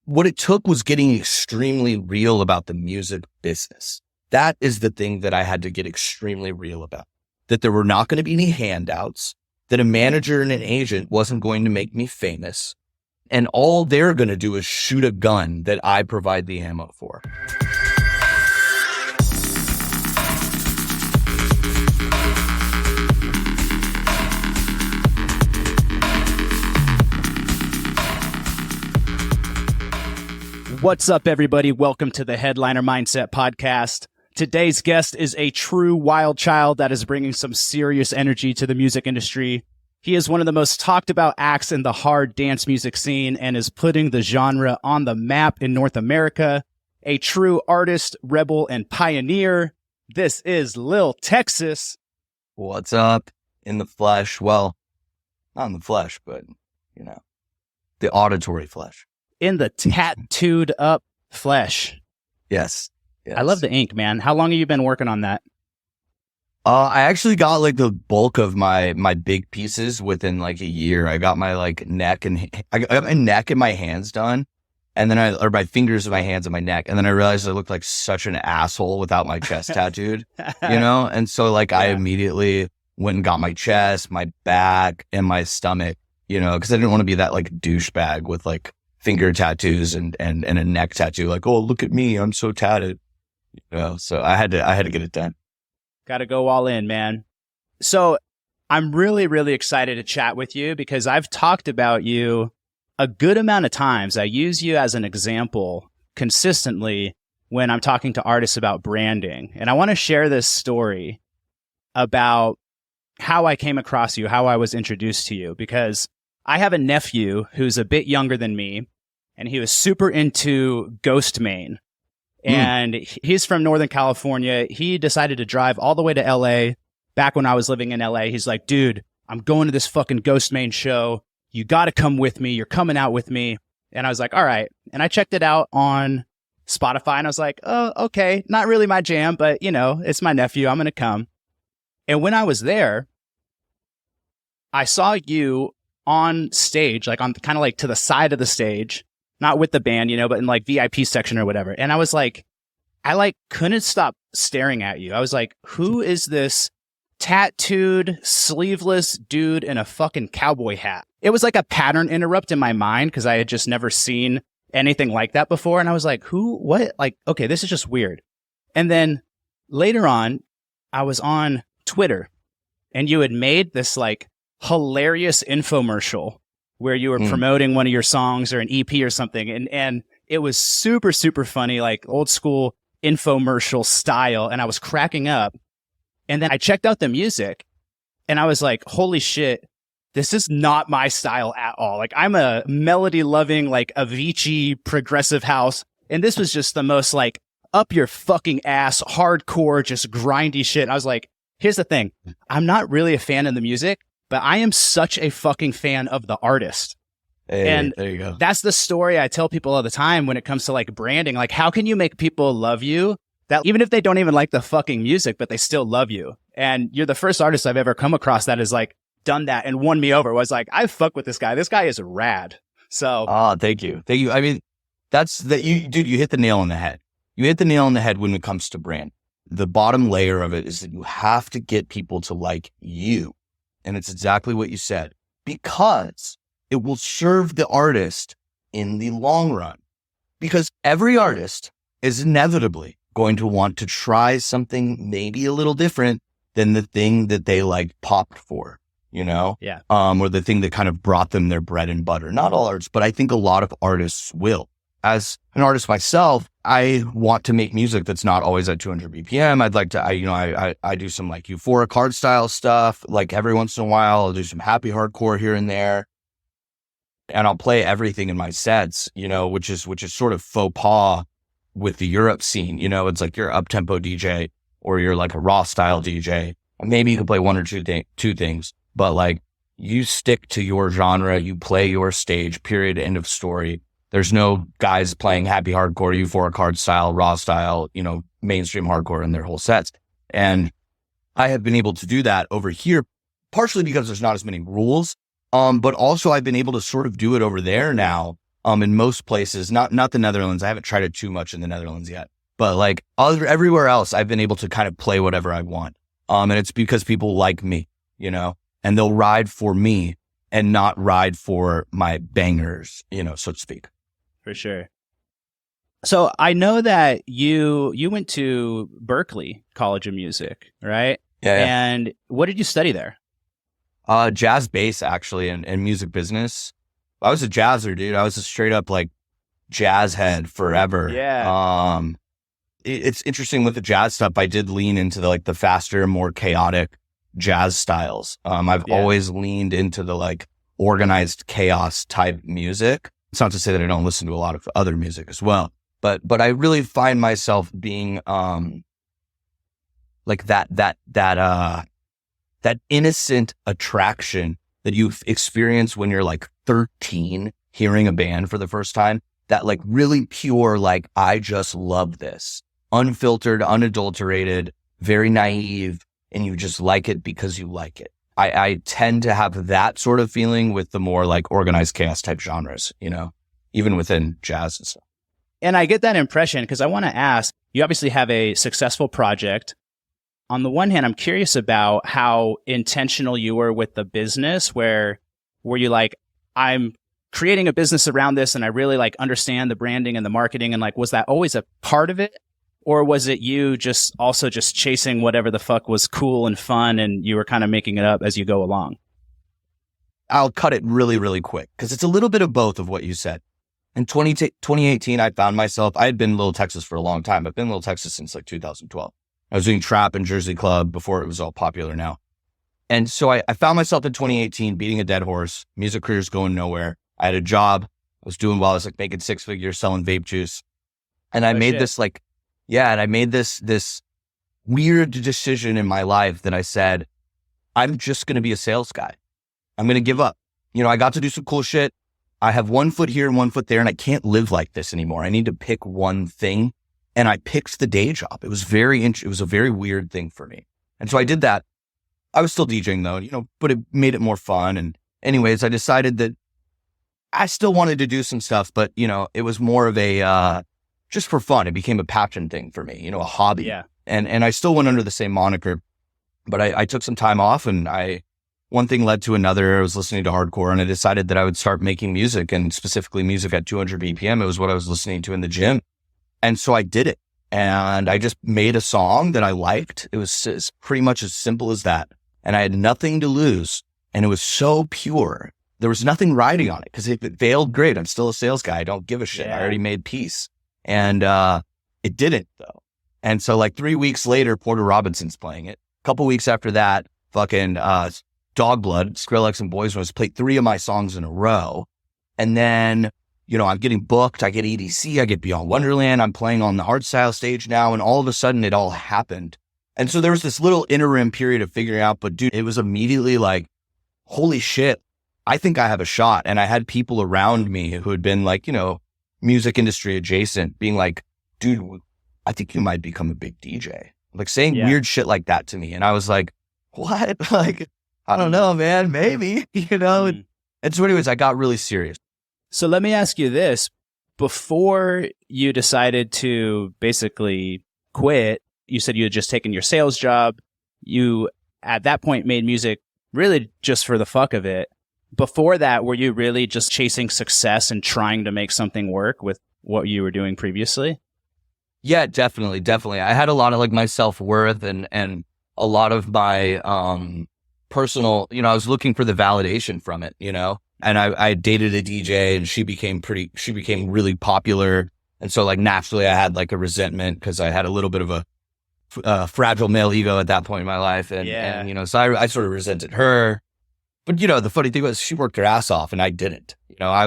what it took was getting extremely real about the music business. That is the thing that I had to get extremely real about, that there were not going to be any handouts, that a manager and an agent wasn't going to make me famous. And all they're going to do is shoot a gun that I provide the ammo for. What's up, everybody? Welcome to the Headliner Mindset Podcast. Today's guest is a true wild child that is bringing some serious energy to the music industry. He is one of the most talked about acts in the hard dance music scene and is putting the genre on the map in North America. A true artist, rebel, and pioneer. This is Lil Texas. What's up? In the flesh. Well, not in the flesh, but, the auditory flesh. In the tattooed up flesh. Yes. I love the ink, man. How long have you been working on that? I actually got the bulk of my big pieces within a year. I got my neck and I got my neck and my hands done, and then or my fingers and my hands and my neck, and then I realized I looked like such an asshole without my chest tattooed, And so I immediately went and got my chest, my back, and my stomach, because I didn't want to be that douchebag with finger tattoos and a neck tattoo. Oh, look at me, I'm so tatted. So I had to get it done. Got to go all in, man. So I'm really, really excited to chat with you because I've talked about you a good amount of times. I use you as an example consistently when I'm talking to artists about branding. And I want to share this story about how I came across you, how I was introduced to you, because I have a nephew who's a bit younger than me, and he was super into Ghost Main. And he's from Northern California. He decided to drive all the way to LA back when I was living in LA. He's like, dude, I'm going to this fucking Ghost Main show. You got to come with me. You're coming out with me. And I was like, all right. And I checked it out on Spotify and I was like, oh, okay. Not really my jam, but it's my nephew. I'm going to come. And when I was there, I saw you on stage, on kind of to the side of the stage, not with the band, but in VIP section or whatever. And I was like, I couldn't stop staring at you. I was like, who is this tattooed, sleeveless dude in a fucking cowboy hat? It was like a pattern interrupt in my mind because I had just never seen anything like that before. And I was like, who, what? Okay, this is just weird. And then later on, I was on Twitter and you had made this hilarious infomercial where you were promoting one of your songs or an EP or something. And it was super, super funny, old school infomercial style. And I was cracking up. And then I checked out the music and I was like, holy shit, this is not my style at all. I'm a melody loving, Avicii progressive house. And this was just the most up your fucking ass, hardcore, just grindy shit. And I was like, here's the thing. I'm not really a fan of the music, but I am such a fucking fan of the artist. Hey, and there you go. That's the story I tell people all the time when it comes to branding. How can you make people love you that even if they don't even like the fucking music, but they still love you? And you're the first artist I've ever come across that has done that and won me over. Was I fuck with this guy. This guy is rad. So, thank you. Thank you. I mean, you hit the nail on the head. You hit the nail on the head when it comes to brand. The bottom layer of it is that you have to get people to like you. And it's exactly what you said, because it will serve the artist in the long run. Because every artist is inevitably going to want to try something maybe a little different than the thing that they popped for, Yeah. Or the thing that kind of brought them their bread and butter. Not all artists, but I think a lot of artists will. As an artist myself, I want to make music that's not always at 200 BPM. I'd like to, I do some euphoric hard style stuff. Every once in a while, I'll do some happy hardcore here and there. And I'll play everything in my sets, which is sort of faux pas with the Europe scene. It's you're an up-tempo DJ or you're a raw style DJ. Maybe you can play one or two things, but you stick to your genre, you play your stage, period, end of story. There's no guys playing happy hardcore, euphoric hard style, raw style, mainstream hardcore in their whole sets. And I have been able to do that over here, partially because there's not as many rules. But also I've been able to sort of do it over there now, in most places, not the Netherlands. I haven't tried it too much in the Netherlands yet, but like everywhere else, I've been able to kind of play whatever I want. And it's because people like me, you know, and they'll ride for me and not ride for my bangers, you know, so to speak. For sure. So I know that you went to Berkeley College of Music, right? Yeah. And what did you study there? Jazz bass, actually, and music business. I was a jazzer, dude. I was a straight up like jazz head forever. Yeah. It's interesting with the jazz stuff. I did lean into the faster, more chaotic jazz styles. I've always leaned into the like organized chaos type music. It's not to say that I don't listen to a lot of other music as well, but I really find myself being like that innocent attraction that you experience when you're like 13 hearing a band for the first time. That like really pure, like, I just love this, unfiltered, unadulterated, very naive, and you just like it because you like it. I tend to have that sort of feeling with the more like organized chaos type genres, you know, even within jazz and stuff. And I get that impression because I want to ask, you obviously have a successful project. On the one hand, I'm curious about how intentional you were with the business, where were you like, I'm creating a business around this and I really like understand the branding and the marketing, and like, was that always a part of it? Or was it you just chasing whatever the fuck was cool and fun and you were kind of making it up as you go along? I'll cut it really, really quick because it's a little bit of both of what you said. In 2018, I found myself, I had been Lil Texas for a long time. I've been Lil Texas since like 2012. I was doing trap and Jersey Club before it was all popular now. And so I found myself in 2018 beating a dead horse. Music career's going nowhere. I had a job. I was doing well. I was like making 6 figures selling vape juice. And I made this like, and I made this weird decision in my life that I said, I'm just going to be a sales guy. I'm going to give up. You know, I got to do some cool shit. I have 1 foot here and 1 foot there, and I can't live like this anymore. I need to pick one thing. And I picked the day job. It was it was a very weird thing for me. And so I did that. I was still DJing though, you know, but it made it more fun. And anyways, I decided that I still wanted to do some stuff, but you know, it was more of a, just for fun. It became a passion thing for me, you know, a hobby. Yeah. And I still went under the same moniker, but I took some time off, and one thing led to another. I was listening to hardcore, and I decided that I would start making music, and specifically music at 200 BPM. It was what I was listening to in the gym. And so I did it, and I just made a song that I liked. It was pretty much as simple as that. And I had nothing to lose, and it was so pure. There was nothing riding on it, because if it failed, great. I'm still a sales guy. I don't give a shit. I already made peace. And it didn't though. And so like 3 weeks later, Porter Robinson's playing it. A couple weeks after that, fucking Dog Blood, Skrillex and Boys Noise played 3 of my songs in a row. And then, you know, I'm getting booked. I get EDC. I get Beyond Wonderland. I'm playing on the Hardstyle stage now. And all of a sudden it all happened. And so there was this little interim period of figuring out, but dude, it was immediately like, holy shit, I think I have a shot. And I had people around me who had been like, you know, music industry adjacent, being like, dude, I think you might become a big DJ. Like saying weird shit like that to me. And I was like, what? Like, I don't know, man, maybe, you know? And so anyways, I got really serious. So let me ask you this. Before you decided to basically quit, you said you had just taken your sales job. You, at that point, made music really just for the fuck of it. Before that, were you really just chasing success and trying to make something work with what you were doing previously? Yeah, definitely. I had a lot of like my self-worth and a lot of my personal, you know, I was looking for the validation from it, you know, and I dated a DJ, and she became really popular. And so like naturally I had like a resentment, because I had a little bit of a fragile male ego at that point in my life. And you know, so I sort of resented her. But, you know, the funny thing was she worked her ass off and I didn't. You know, I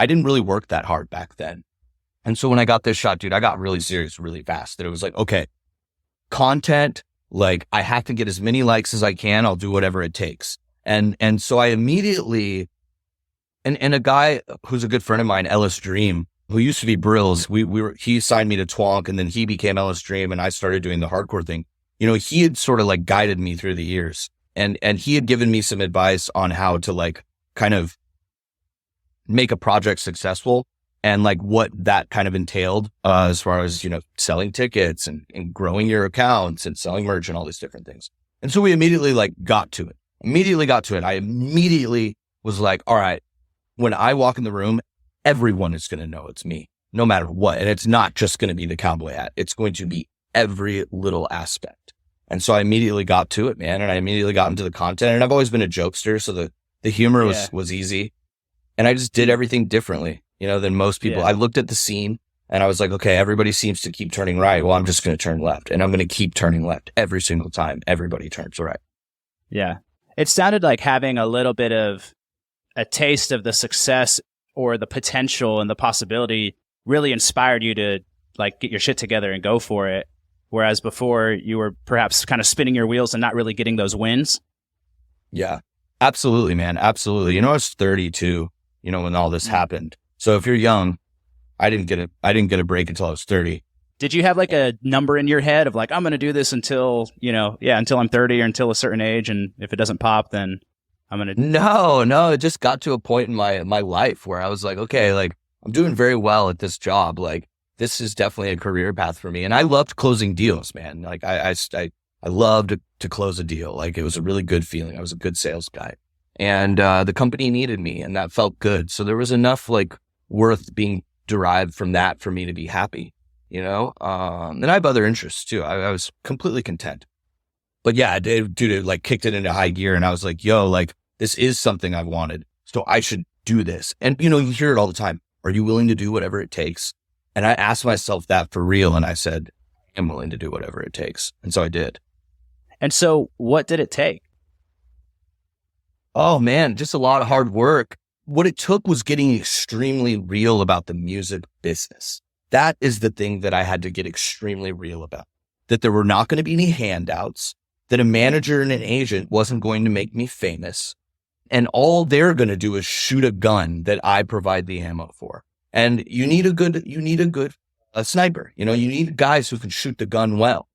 didn't really work that hard back then. And so when I got this shot, dude, I got really serious really fast. That it was like, okay, content, like I have to get as many likes as I can. I'll do whatever it takes. And so I immediately, and a guy who's a good friend of mine, Ellis Dream, who used to be Brills, he signed me to Twonk, and then he became Ellis Dream, and I started doing the hardcore thing. You know, he had sort of like guided me through the years. And he had given me some advice on how to like kind of make a project successful. and like what that kind of entailed as far as, selling tickets and growing your accounts and selling merch and all these different things. And so we immediately like got to it. I immediately was like, all right, when I walk in the room, everyone is going to know it's me, no matter what. And it's not just going to be the cowboy hat. It's going to be every little aspect. And so I immediately got to it, man. And I immediately got into the content, and I've always been a jokester. So the humor was easy, and I just did everything differently, than most people. I looked at the scene and I was like, okay, everybody seems to keep turning right. Well, I'm just going to turn left, and I'm going to keep turning left every single time everybody turns right. Yeah. It sounded like having a little bit of a taste of the success or the potential and the possibility really inspired you to like get your shit together and go for it. Whereas before you were perhaps kind of spinning your wheels and not really getting those wins. Yeah, absolutely, man. Absolutely. I was 32, when all this happened. So if you're young, I didn't get a break until I was 30. Did you have like a number in your head of like, I'm going to do this until, until I'm 30 or until a certain age. And if it doesn't pop, then I'm going to. No. It just got to a point in my life where I was like, okay, like I'm doing very well at this job. Like this is definitely a career path for me. And I loved closing deals, man. Like I loved to close a deal. Like it was a really good feeling. I was a good sales guy, and the company needed me, and that felt good. So there was enough like worth being derived from that for me to be happy, and I have other interests too. I was completely content, but yeah, dude, it like kicked it into high gear, and I was like, yo, like this is something I wanted, so I should do this. And you hear it all the time. Are you willing to do whatever it takes? And I asked myself that for real, and I said, I'm willing to do whatever it takes. And so I did. And so what did it take? Oh man, just a lot of hard work. What it took was getting extremely real about the music business. That is the thing that I had to get extremely real about. That there were not going to be any handouts, that a manager and an agent wasn't going to make me famous. And all they're going to do is shoot a gun that I provide the ammo for. And you need a good sniper. You need guys who can shoot the gun well.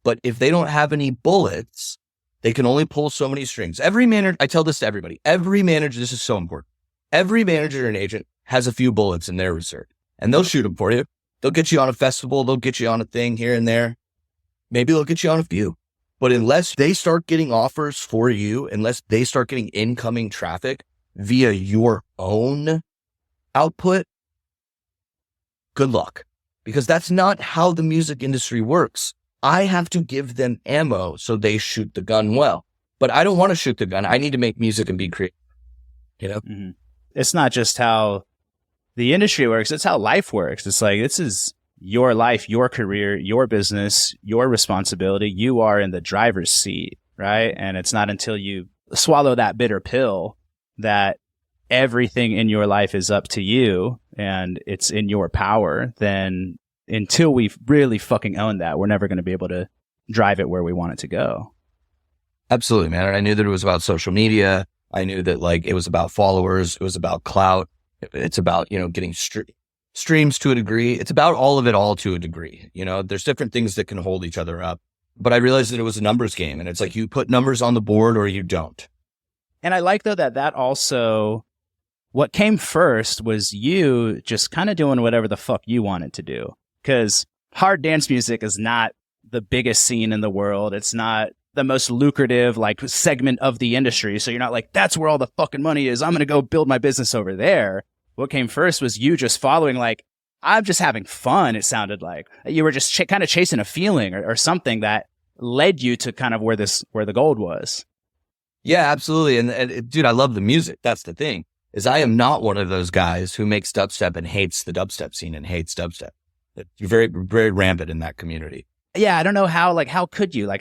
But if they don't have any bullets, they can only pull so many strings. Every manager, I tell this to everybody, every manager, this is so important. Every manager and agent has a few bullets in their reserve, and they'll shoot them for you. They'll get you on a festival. They'll get you on a thing here and there. Maybe they'll get you on a few. But unless they start getting offers for you, unless they start getting incoming traffic via your own output, good luck. Because that's not how the music industry works. I have to give them ammo so they shoot the gun well. But I don't want to shoot the gun. I need to make music and be creative. Mm-hmm. It's not just how the industry works. It's how life works. It's like, this is your life, your career, your business, your responsibility. You are in the driver's seat, right? And it's not until you swallow that bitter pill that everything in your life is up to you and it's in your power. Then until we really fucking own that, we're never going to be able to drive it where we want it to go. Absolutely, man. And I knew that it was about social media. I knew that like it was about followers. It was about clout. It's about, getting streams to a degree. It's about all of it all to a degree. There's different things that can hold each other up. But I realized that it was a numbers game, and it's like you put numbers on the board or you don't. And I like though that also, what came first was you just kind of doing whatever the fuck you wanted to do. Because hard dance music is not the biggest scene in the world. It's not the most lucrative like segment of the industry. So you're not like, that's where all the fucking money is. I'm going to go build my business over there. What came first was you just following like, I'm just having fun. It sounded like you were just kind of chasing a feeling or something that led you to kind of where the gold was. Yeah, absolutely. And dude, I love the music. That's the thing, is I am not one of those guys who makes dubstep and hates the dubstep scene and hates dubstep. You're very, very rampant in that community. Yeah, I don't know how could you?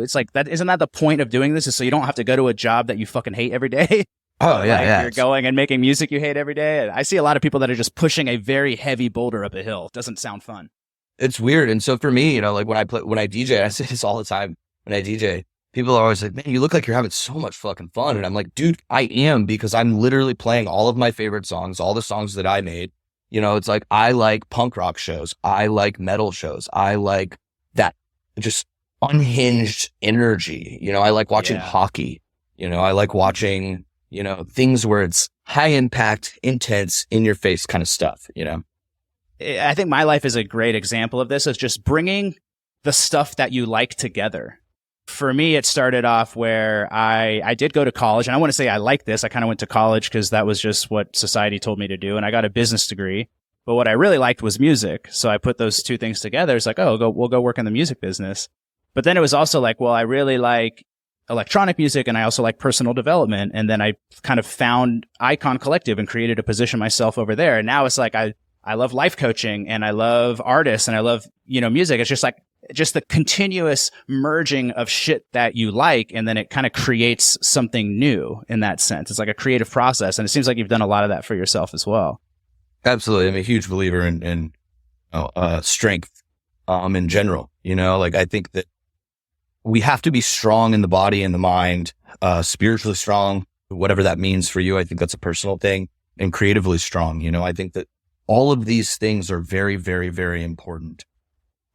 It's like, that isn't that the point of doing this, is so you don't have to go to a job that you fucking hate every day? Oh, yeah. You're going and making music you hate every day. I see a lot of people that are just pushing a very heavy boulder up a hill. Doesn't sound fun. It's weird. And so for me, like when I DJ, I say this all the time. When I DJ, people are always like, man, you look like you're having so much fucking fun. And I'm like, dude, I am, because I'm literally playing all of my favorite songs, all the songs that I made. It's like, I like punk rock shows. I like metal shows. I like that just unhinged energy. I like watching hockey. I like watching, things where it's high impact, intense, in your face kind of stuff, I think my life is a great example of this, is just bringing the stuff that you like together. For me, it started off where I did go to college, and I want to say I like this. I kind of went to college because that was just what society told me to do, and I got a business degree. But what I really liked was music. So I put those two things together. It's like, we'll go work in the music business. But then it was also like, well, I really like electronic music and I also like personal development. And then I kind of found Icon Collective and created a position myself over there. And now it's like, I love life coaching and I love artists and I love, music. It's just like, just the continuous merging of shit that you like. And then it kind of creates something new in that sense. It's like a creative process. And it seems like you've done a lot of that for yourself as well. Absolutely. I'm a huge believer in strength in general. I think that we have to be strong in the body and the mind, spiritually strong, whatever that means for you. I think that's a personal thing, and creatively strong. I think that all of these things are very, very, very important.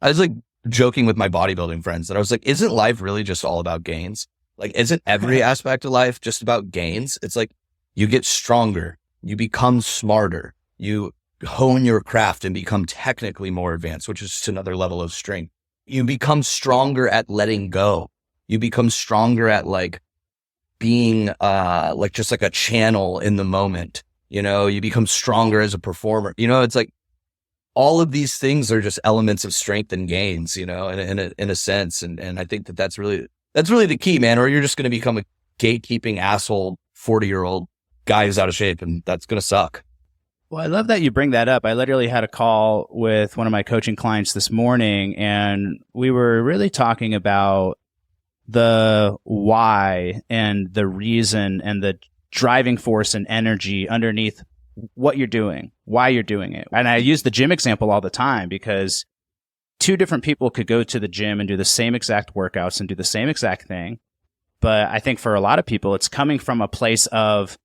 I was like joking with my bodybuilding friends that I was like, isn't life really just all about gains? Like, isn't every aspect of life just about gains? It's like you get stronger, you become smarter, you hone your craft and become technically more advanced, which is just another level of strength. You become stronger at letting go. You become stronger at like being just like a channel in the moment. You become stronger as a performer. It's like all of these things are just elements of strength and gains, in a sense. And I think that's really the key, man. Or you're just going to become a gatekeeping asshole 40-year-old guy who's out of shape, and that's going to suck. Well, I love that you bring that up. I literally had a call with one of my coaching clients this morning, and we were really talking about the why and the reason and the driving force and energy underneath what you're doing, why you're doing it. And I use the gym example all the time because two different people could go to the gym and do the same exact workouts and do the same exact thing. But I think for a lot of people, it's coming from a place of,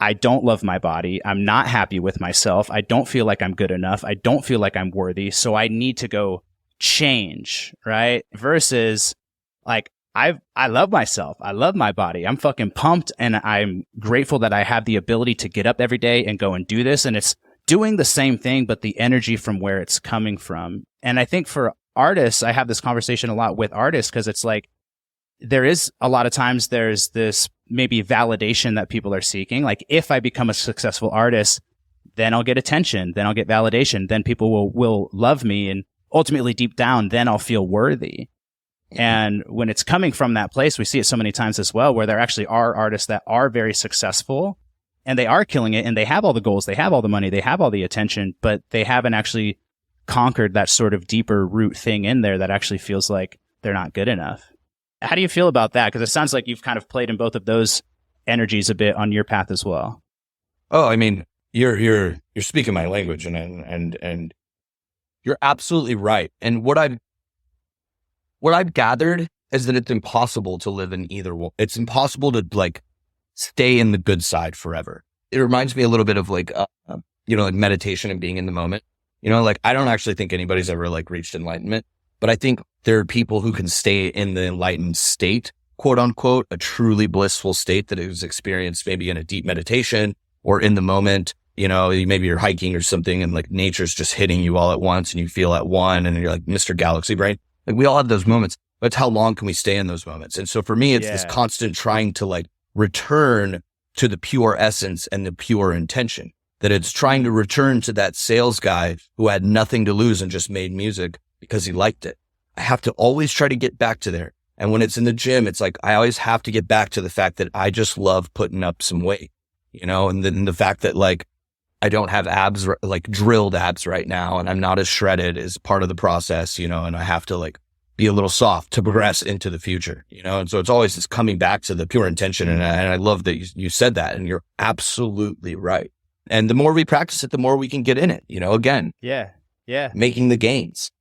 I don't love my body. I'm not happy with myself. I don't feel like I'm good enough. I don't feel like I'm worthy. So I need to go change, right? Versus like, I love myself. I love my body. I'm fucking pumped. And I'm grateful that I have the ability to get up every day and go and do this. And it's doing the same thing, but the energy from where it's coming from. And I think for artists, I have this conversation a lot with artists because it's like, there is a lot of times there's this maybe validation that people are seeking. Like if I become a successful artist, then I'll get attention, then I'll get validation, then people will love me. And ultimately deep down, then I'll feel worthy. And when it's coming from that place, we see it so many times as well, where there actually are artists that are very successful and they are killing it and they have all the goals, they have all the money, they have all the attention, but they haven't actually conquered that sort of deeper root thing in there that actually feels like they're not good enough. How do you feel about that? Because it sounds like you've kind of played in both of those energies a bit on your path as well. Oh, I mean, you're speaking my language, and you're absolutely right. And what I've gathered is that it's impossible to live in either one. It's impossible to like stay in the good side forever. It reminds me a little bit of like like meditation and being in the moment. Like I don't actually think anybody's ever like reached enlightenment. But I think there are people who can stay in the enlightened state, quote unquote, a truly blissful state that is experienced maybe in a deep meditation or in the moment. Maybe you're hiking or something and like nature's just hitting you all at once and you feel at one and you're like Mr. Galaxy Brain. Like we all have those moments, but it's how long can we stay in those moments? And so for me, it's this constant trying to like return to the pure essence and the pure intention, that it's trying to return to that sales guy who had nothing to lose and just made music because he liked it. I have to always try to get back to there. And when it's in the gym, it's like, I always have to get back to the fact that I just love putting up some weight, and then the fact that like, I don't have abs, like drilled abs right now. And I'm not as shredded as part of the process, and I have to like be a little soft to progress into the future, And so it's always this coming back to the pure intention. And I love that you said that, and you're absolutely right. And the more we practice it, the more we can get in it, again. Yeah. Making the gains.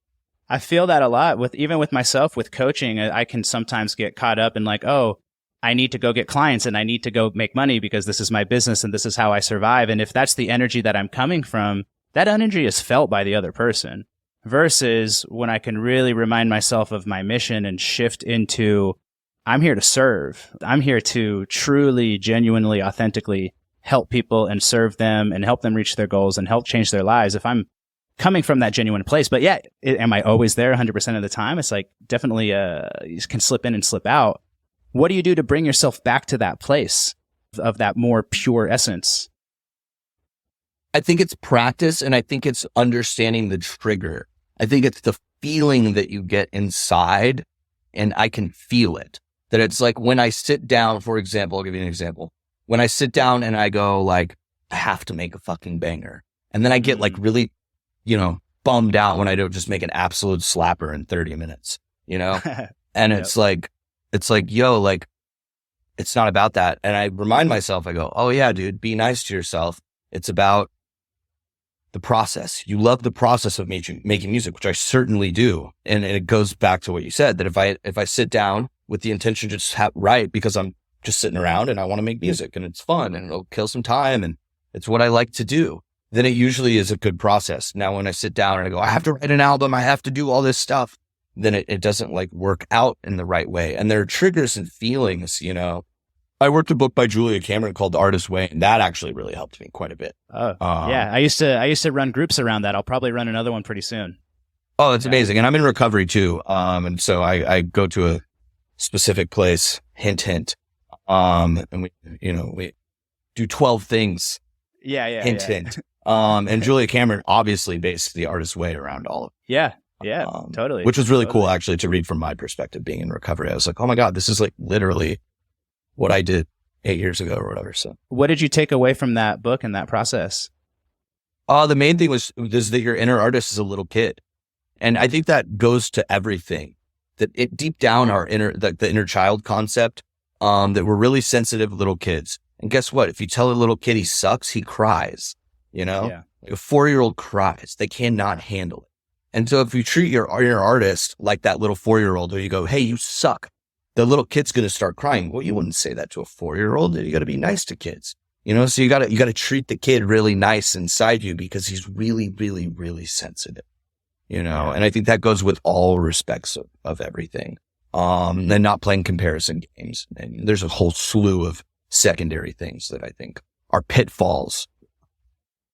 I feel that a lot even with myself, with coaching. I can sometimes get caught up in like, oh, I need to go get clients and I need to go make money because this is my business and this is how I survive. And if that's the energy that I'm coming from, that energy is felt by the other person. Versus when I can really remind myself of my mission and shift into, I'm here to serve. I'm here to truly, genuinely, authentically help people and serve them and help them reach their goals and help change their lives. If I'm coming from that genuine place, but yeah, am I always there 100% of the time? It's like definitely you can slip in and slip out. What do you do to bring yourself back to that place of that more pure essence? I think it's practice, and I think it's understanding the trigger. I think it's the feeling that you get inside, and I can feel it. That it's like when I sit down, for example, I'll give you an example. When I sit down and I go like, I have to make a fucking banger. And then I get like really, bummed out when I don't just make an absolute slapper in 30 minutes, And Yep. it's like, yo, like, it's not about that. And I remind myself, I go, oh yeah, dude, be nice to yourself. It's about the process. You love the process of making music, which I certainly do. And it goes back to what you said, that if I sit down with the intention to just write because I'm just sitting around and I want to make music and it's fun and it'll kill some time and it's what I like to do, then it usually is a good process. Now, when I sit down and I go, I have to write an album, I have to do all this stuff, then it doesn't like work out in the right way. And there are triggers and feelings, I worked a book by Julia Cameron called The Artist's Way, and that actually really helped me quite a bit. Oh, yeah. I used to run groups around that. I'll probably run another one pretty soon. Oh, that's amazing. And I'm in recovery too. And so I go to a specific place, hint, hint. And we do 12 things. Yeah. Hint. And Julia Cameron obviously based The Artist's Way around all of it. Yeah, totally. Which was really cool actually to read from my perspective being in recovery. I was like, oh my God, this is like literally what I did 8 years ago or whatever. So what did you take away from that book and that process? The main thing was that your inner artist is a little kid. And I think that goes to everything, that it deep down our the inner child concept, that we're really sensitive little kids. And guess what? If you tell a little kid he sucks, he cries, Yeah. Like a 4-year-old cries. They cannot handle it. And so if you treat your inner artist like that little 4-year-old, or you go, hey, you suck, the little kid's going to start crying. Well, you wouldn't say that to a 4-year-old. You got to be nice to kids, so you got to treat the kid really nice inside you because he's really, really, really sensitive, and I think that goes with all respects of everything. And not playing comparison games. And there's a whole slew of secondary things that I think are pitfalls.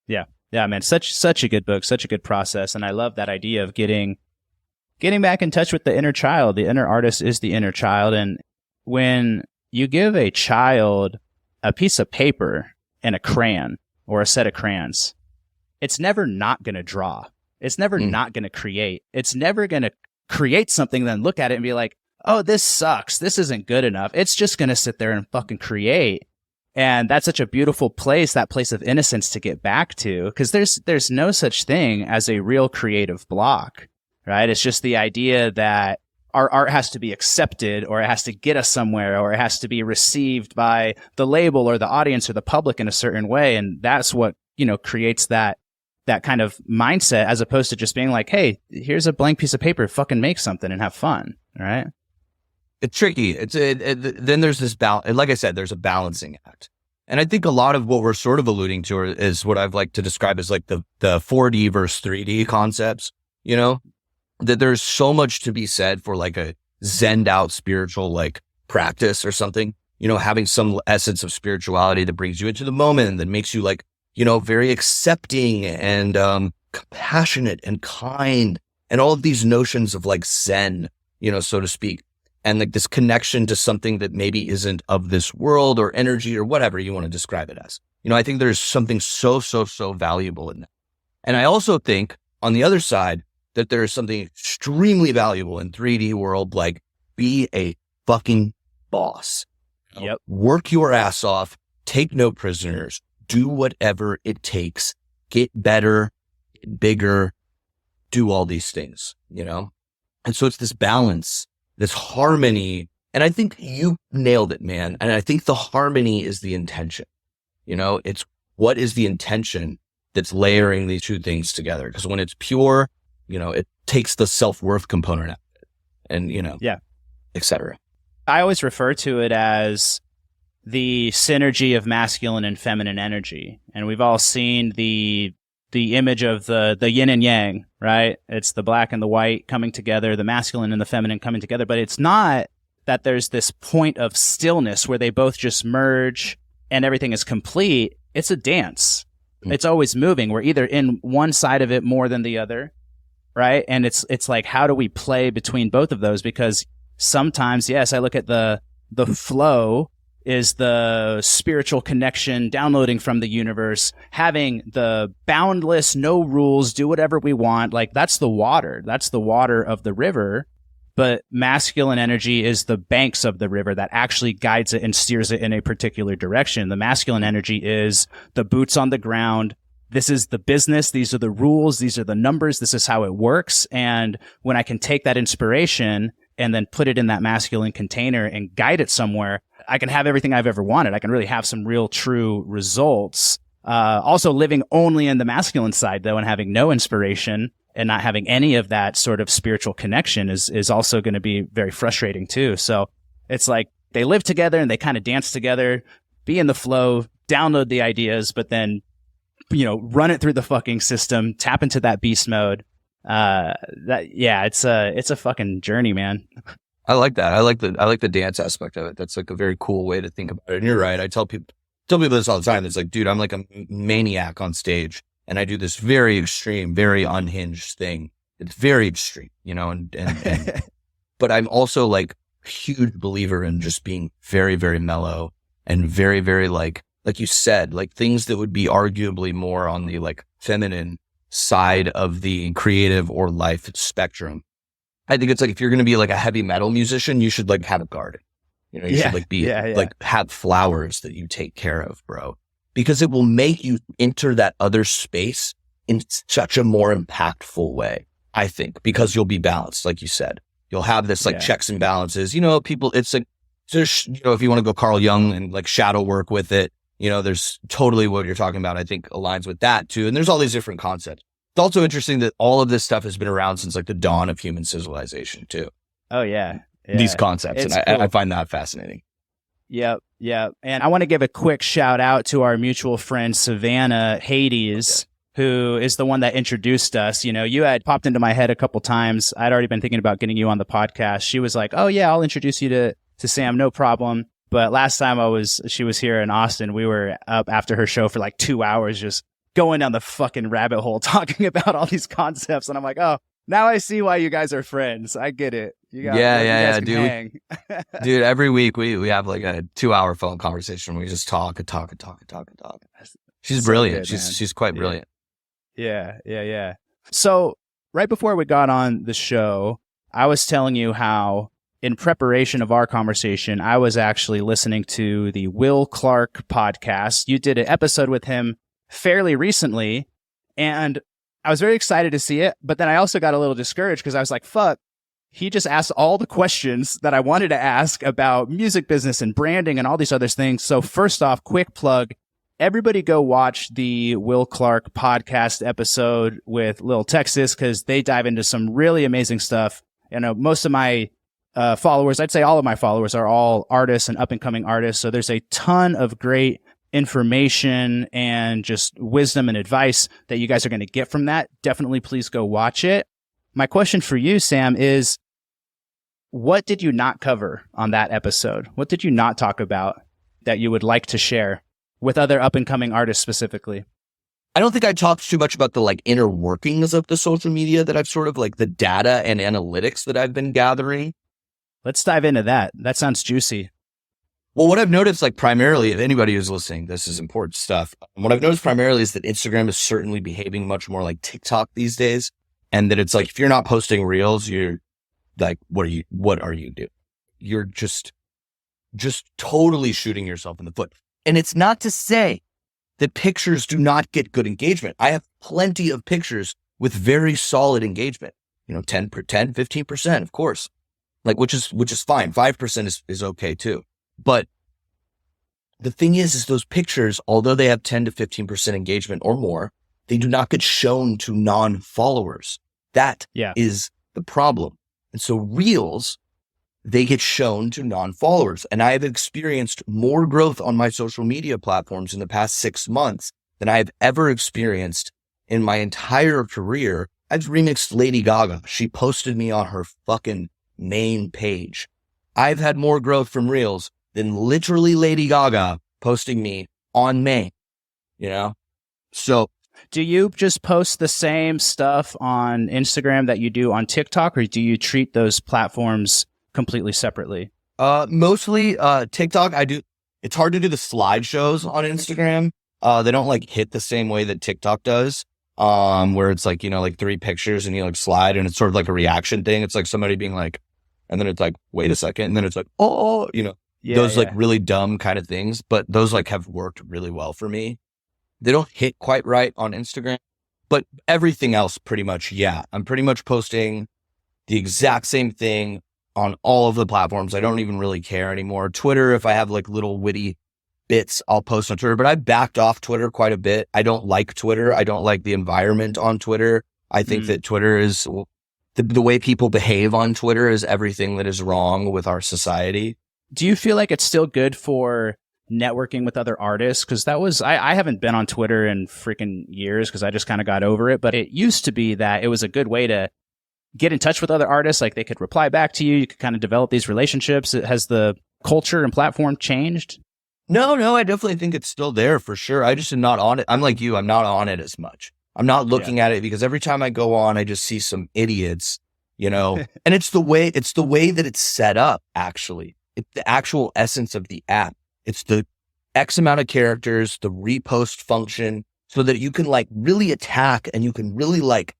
Yeah, man, such a good book, such a good process. And I love that idea of getting back in touch with the inner child. The inner artist is the inner child. And when you give a child a piece of paper and a crayon or a set of crayons, it's never not going to draw. It's never not going to create. It's never going to create something, then look at it and be like, oh, this sucks. This isn't good enough. It's just going to sit there and fucking create. And that's such a beautiful place, that place of innocence to get back to, because there's no such thing as a real creative block, right? It's just the idea that our art has to be accepted, or it has to get us somewhere, or it has to be received by the label or the audience or the public in a certain way. And that's what, creates that kind of mindset, as opposed to just being like, hey, here's a blank piece of paper, fucking make something and have fun. All right. It's tricky. Then there's this balance. Like I said, there's a balancing act. And I think a lot of what we're sort of alluding to is what I've like to describe as like the 4D versus 3D concepts, that there's so much to be said for like a zened out spiritual like practice or something, having some essence of spirituality that brings you into the moment and that makes you like, very accepting and compassionate and kind and all of these notions of like Zen, so to speak. And like this connection to something that maybe isn't of this world or energy or whatever you want to describe it as. I think there's something so valuable in that. And I also think on the other side that there is something extremely valuable in 3D world, like be a fucking boss. Yep. Work your ass off, take no prisoners, do whatever it takes, get better, get bigger, do all these things, And so it's this balance, this harmony. And I think you nailed it, man. And I think the harmony is the intention. It's what is the intention that's layering these two things together. Because when it's pure, it takes the self-worth component out of it and, et cetera. I always refer to it as the synergy of masculine and feminine energy. And we've all seen the image of the yin and yang, right? It's the black and the white coming together, the masculine and the feminine coming together, but it's not that there's this point of stillness where they both just merge and everything is complete, it's a dance. It's always moving. We're either in one side of it more than the other, right? And it's like, how do we play between both of those? Because sometimes, yes, I look at the flow is the spiritual connection, downloading from the universe, having the boundless, no rules, do whatever we want. Like, that's the water. That's the water of the river. But masculine energy is the banks of the river that actually guides it and steers it in a particular direction. The masculine energy is the boots on the ground. This is the business. These are the rules. These are the numbers. This is how it works. And when I can take that inspiration and then put it in that masculine container and guide it somewhere, I can have everything I've ever wanted. I can really have some real true results. Also living only in the masculine side though, and having no inspiration and not having any of that sort of spiritual connection is also going to be very frustrating too. So it's like they live together and they kind of dance together, be in the flow, download the ideas, but then, run it through the fucking system, tap into that beast mode. It's a fucking journey, man. I like that. I like the dance aspect of it. That's like a very cool way to think about it. And you're right. I tell people this all the time. It's like, dude, I'm like a maniac on stage. And I do this very extreme, very unhinged thing. It's very extreme, and but I'm also like a huge believer in just being very, very mellow and very, very like you said, like things that would be arguably more on the like feminine side of the creative or life spectrum. I think it's like, if you're going to be like a heavy metal musician, you should like have a garden, you should like be like have flowers that you take care of, bro. Because it will make you enter that other space in such a more impactful way, I think, because you'll be balanced, like you said. You'll have this like checks and balances. People, it's like, if you want to go Carl Jung and like shadow work with it, there's totally what you're talking about, I think aligns with that too. And there's all these different concepts. It's also interesting that all of this stuff has been around since like the dawn of human civilization too. Oh, yeah. These concepts. It's and cool. I find that fascinating. Yep. And I want to give a quick shout out to our mutual friend, Savannah Hades, who is the one that introduced us. You had popped into my head a couple times. I'd already been thinking about getting you on the podcast. She was like, oh yeah, I'll introduce you to Sam. No problem. But last time she was here in Austin, we were up after her show for like 2 hours, just going down the fucking rabbit hole, talking about all these concepts. And I'm like, oh, now I see why you guys are friends. I get it. Dude. Dude, every week we have like a 2-hour phone conversation. We just talk. She's so brilliant. Good, she's quite brilliant. Yeah. So right before we got on the show, I was telling you how in preparation of our conversation, I was actually listening to the Will Clark podcast. You did an episode with him fairly recently, and I was very excited to see it, but then I also got a little discouraged because I was like, fuck, he just asked all the questions that I wanted to ask about music business and branding and all these other things. So first off, quick plug, everybody go watch the Will Clark podcast episode with Lil Texas, because they dive into some really amazing stuff. Most of my followers, I'd say all of my followers, are all artists and up-and-coming artists. So there's a ton of great information and just wisdom and advice that you guys are going to get from that. Definitely please go watch it. My question for you, Sam, is what did you not cover on that episode? What did you not talk about that you would like to share with other up-and-coming artists specifically? I don't think I talked too much about the like inner workings of the social media that I've sort of like the data and analytics that I've been gathering. Let's dive into that. That sounds juicy. Well, what I've noticed, like primarily, if anybody who's listening, this is important stuff. What I've noticed primarily is that Instagram is certainly behaving much more like TikTok these days. And that it's like, if you're not posting reels, you're like, what are you doing? You're just totally shooting yourself in the foot. And it's not to say that pictures do not get good engagement. I have plenty of pictures with very solid engagement, 10, 15%, of course, like, which is fine. 5% is okay too. But the thing is those pictures, although they have 10 to 15% engagement or more, they do not get shown to non-followers. That is the problem. And so reels, they get shown to non-followers. And I have experienced more growth on my social media platforms in the past 6 months than I have ever experienced in my entire career. I've remixed Lady Gaga. She posted me on her fucking main page. I've had more growth from Reels than literally Lady Gaga posting me on May, you know? So Do you just post the same stuff on Instagram that you do on TikTok, or do you treat those platforms completely separately? mostly TikTok. It's hard to do the slideshows on Instagram. They don't like hit the same way that TikTok does. Where it's like, like 3 pictures and you like slide and it's sort of like a reaction thing. It's like somebody being like, and then it's like, wait a second. And then it's like, oh, those like really dumb kind of things, but those like have worked really well for me. They don't hit quite right on Instagram, but everything else pretty much, yeah. I'm pretty much posting the exact same thing on all of the platforms. I don't even really care anymore. Twitter, if I have like little witty bits, I'll post on Twitter, but I backed off Twitter quite a bit. I don't like Twitter. I don't like the environment on Twitter. I think that Twitter is the way people behave on Twitter is everything that is wrong with our society. Do you feel like it's still good for networking with other artists? Because I haven't been on Twitter in freaking years because I just kind of got over it. But it used to be that it was a good way to get in touch with other artists. Like they could reply back to you. You could kind of develop these relationships. Has the culture and platform changed? No, I definitely think it's still there for sure. I just am not on it. I'm like you. I'm not on it as much. I'm not looking at it because every time I go on, I just see some idiots, and it's the way that it's set up. Actually, it's the actual essence of the app. It's the X amount of characters, the repost function, so that you can like really attack and you can really like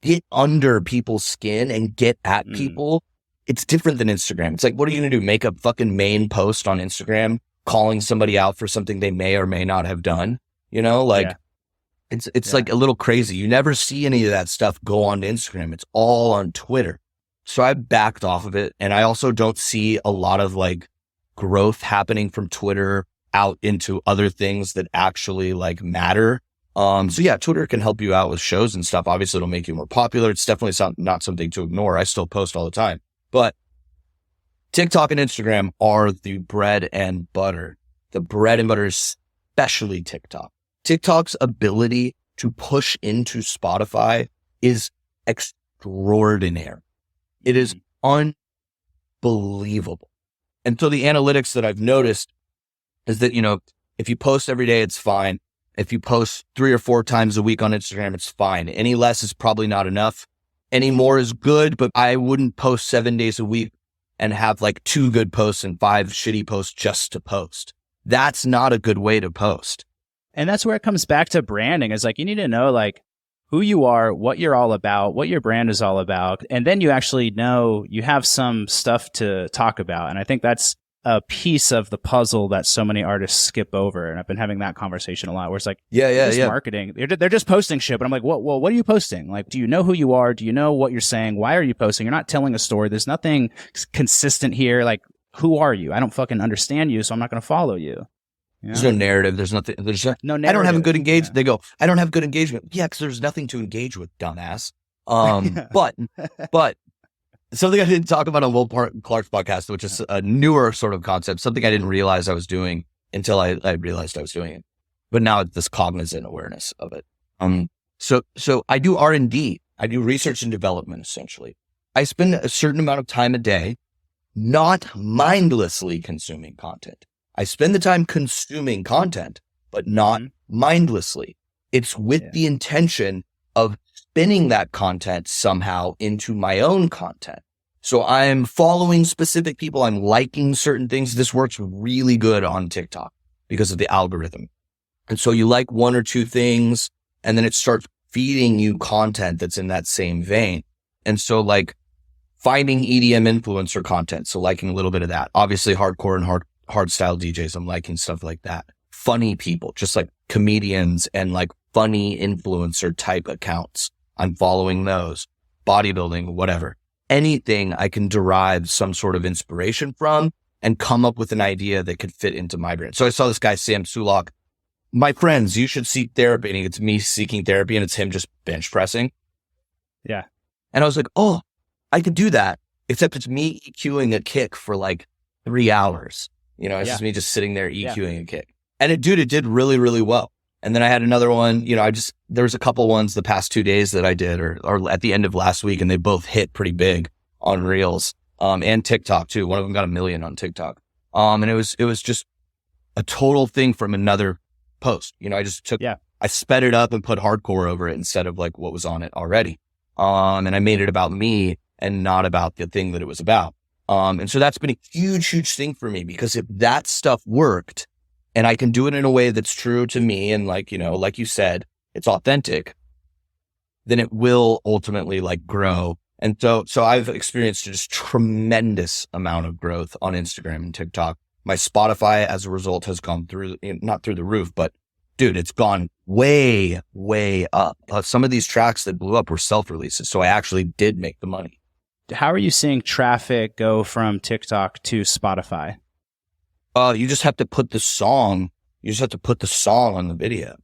get under people's skin and get at people. It's different than Instagram. It's like, what are you going to do? Make a fucking main post on Instagram calling somebody out for something they may or may not have done, It's like a little crazy. You never see any of that stuff go on to Instagram. It's all on Twitter. So I backed off of it. And I also don't see a lot of like growth happening from Twitter out into other things that actually like matter. So yeah, Twitter can help you out with shows and stuff. Obviously it'll make you more popular. It's definitely not something to ignore. I still post all the time, but TikTok and Instagram are the bread and butter. The bread and butter is especially TikTok. TikTok's ability to push into Spotify is extraordinary. It is unbelievable. And so the analytics that I've noticed is that, if you post every day, it's fine. If you post 3 or 4 times a week on Instagram, it's fine. Any less is probably not enough. Any more is good, but I wouldn't post 7 days a week and have like 2 good posts and 5 shitty posts just to post. That's not a good way to post. And that's where it comes back to branding. Is like, you need to know like who you are, what you're all about, what your brand is all about. And then you actually know you have some stuff to talk about. And I think that's a piece of the puzzle that so many artists skip over. And I've been having that conversation a lot where it's like, marketing. They're just posting shit. But I'm like, well, what are you posting? Like, do you know who you are? Do you know what you're saying? Why are you posting? You're not telling a story. There's nothing consistent here. Like, who are you? I don't fucking understand you, so I'm not going to follow you. There's no narrative. There's nothing. There's no narrative. I don't have a good engagement. They go, I don't have good engagement. Yeah, because there's nothing to engage with, dumbass. But something I didn't talk about on Will Clark's podcast, which is a newer sort of concept, something I didn't realize I was doing until I realized I was doing it. But now it's this cognizant awareness of it. So I do R&D. I do research and development, essentially. I spend a certain amount of time a day not mindlessly consuming content. I spend the time consuming content, but not mindlessly. It's with the intention of spinning that content somehow into my own content. So I'm following specific people. I'm liking certain things. This works really good on TikTok because of the algorithm. And so you like 1 or 2 things, and then it starts feeding you content that's in that same vein. And so like finding EDM influencer content. So liking a little bit of that, obviously hardcore and hard style DJs. I'm liking stuff like that. Funny people, just like comedians and like funny influencer type accounts. I'm following those. Bodybuilding, whatever. Anything I can derive some sort of inspiration from and come up with an idea that could fit into my brand. So I saw this guy, Sam Sulak. My friends, you should seek therapy. And it's me seeking therapy and it's him just bench pressing. Yeah. And I was like, oh, I could do that. Except it's me EQing a kick for like 3 hours. It's just me just sitting there EQing a kick. And it did really, really well. And then I had another one, there was a couple ones the past 2 days that I did or at the end of last week, and they both hit pretty big on Reels. and TikTok too. One of them got 1 million on TikTok. And it was just a total thing from another post. I just I sped it up and put hardcore over it instead of like what was on it already. And I made it about me and not about the thing that it was about. And so that's been a huge, huge thing for me, because if that stuff worked and I can do it in a way that's true to me and like, like you said, it's authentic, then it will ultimately like grow. And so I've experienced just tremendous amount of growth on Instagram and TikTok. My Spotify as a result has gone through, not through the roof, but dude, it's gone way, way up. Some of these tracks that blew up were self-releases. So I actually did make the money. How are you seeing traffic go from TikTok to Spotify? You just have to put the song on the video.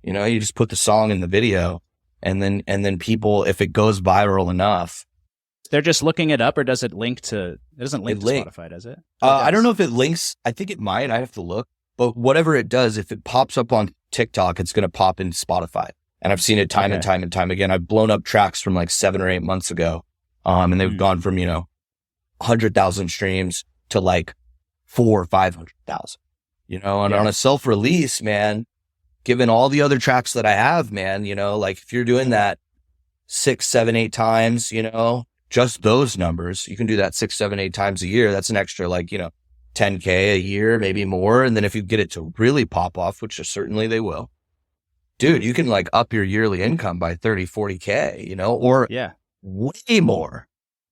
You just put the song in the video and then people, if it goes viral enough. They're just looking it up, or does it link to, it doesn't link to Spotify, does it? I don't know if it links. I think it might. I have to look. But whatever it does, if it pops up on TikTok, it's going to pop in Spotify. And I've seen it time and time and time again. I've blown up tracks from like 7 or 8 months ago. And they've gone from, 100,000 streams to like 400,000 or 500,000, and on a self-release, man, given all the other tracks that I have, man, like if you're doing that 6, 7, 8 times, just those numbers, you can do that 6, 7, 8 times a year. That's an extra like, 10K a year, maybe more. And then if you get it to really pop off, which certainly they will, dude, you can like up your yearly income by 30, 40K, or